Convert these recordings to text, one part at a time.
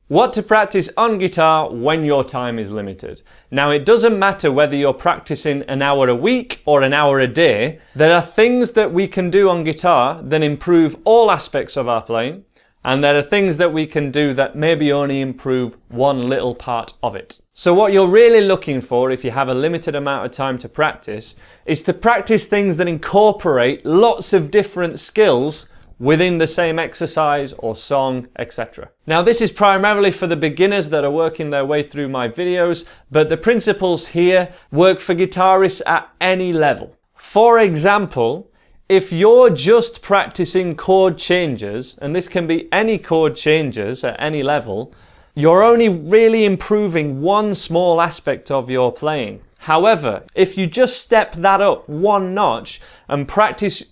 What to practice on guitar when your time is limited. Now, it doesn't matter whether you're practicing an hour a week or an hour a day. There are things that we can do on guitar that improve all aspects of our playing, and there are things that we can do that maybe only improve one little part of it. So what you're really looking for if you have a limited amount of time to practice is to practice things that incorporate lots of different skills within the same exercise or song, etc. Now, this is primarily for the beginners that are working their way through my videos, but the principles here work for guitarists at any level. For example, if you're just practicing chord changes, and this can be any chord changes at any level, you're only really improving one small aspect of your playing. However, if you just step that up one notch and practice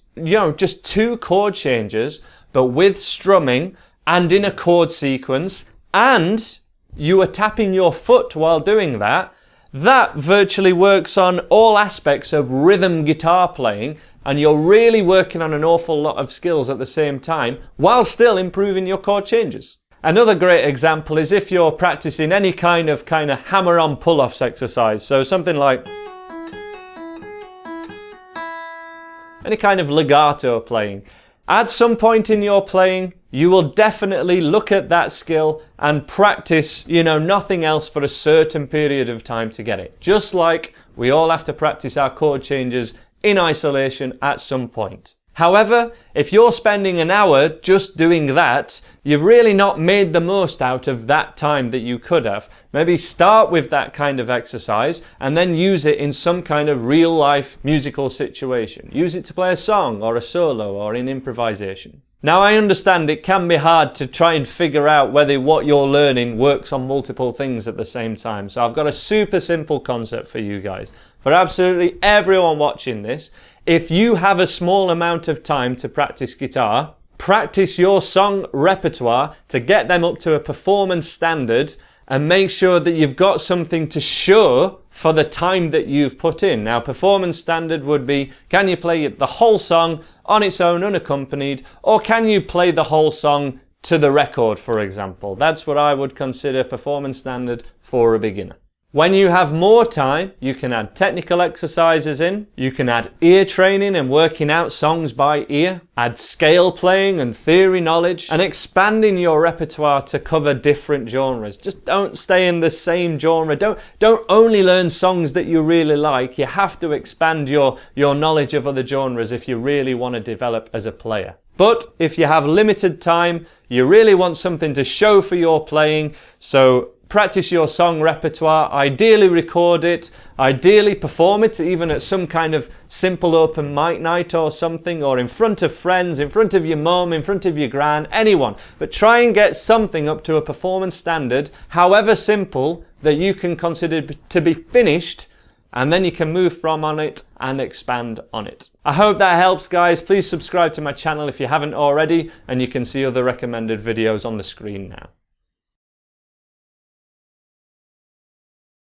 just 2 chord changes, but with strumming and in a chord sequence, and you are tapping your foot while doing that, that virtually works on all aspects of rhythm guitar playing, and you're really working on an awful lot of skills at the same time, while still improving your chord changes. Another great example is if you're practicing any kind of hammer-on pull-offs exercise, so something like any kind of legato playing. At some point in your playing, you will definitely look at that skill and practice, nothing else for a certain period of time to get it. Just like we all have to practice our chord changes in isolation at some point. However, if you're spending an hour just doing that, you've really not made the most out of that time that you could have. Maybe start with that kind of exercise and then use it in some kind of real life musical situation. Use it to play a song or a solo or in improvisation. Now, I understand it can be hard to try and figure out whether what you're learning works on multiple things at the same time. So I've got a super simple concept for you guys. For absolutely everyone watching this, if you have a small amount of time to practice guitar, practice your song repertoire to get them up to a performance standard, and make sure that you've got something to show for the time that you've put in. Now, performance standard would be, can you play the whole song on its own unaccompanied, or can you play the whole song to the record, for example? That's what I would consider performance standard for a beginner. When you have more time, you can add technical exercises in, you can add ear training and working out songs by ear, add scale playing and theory knowledge, and expanding your repertoire to cover different genres. Just don't stay in the same genre. Don't only learn songs that you really like. You have to expand your knowledge of other genres if you really want to develop as a player. But if you have limited time, you really want something to show for your playing, so practice your song repertoire, ideally record it, ideally perform it even at some kind of simple open mic night or something, or in front of friends, in front of your mum, in front of your gran, anyone. But try and get something up to a performance standard, however simple, that you can consider to be finished, and then you can move from on it and expand on it. I hope that helps, guys. Please subscribe to my channel if you haven't already, and you can see other recommended videos on the screen now.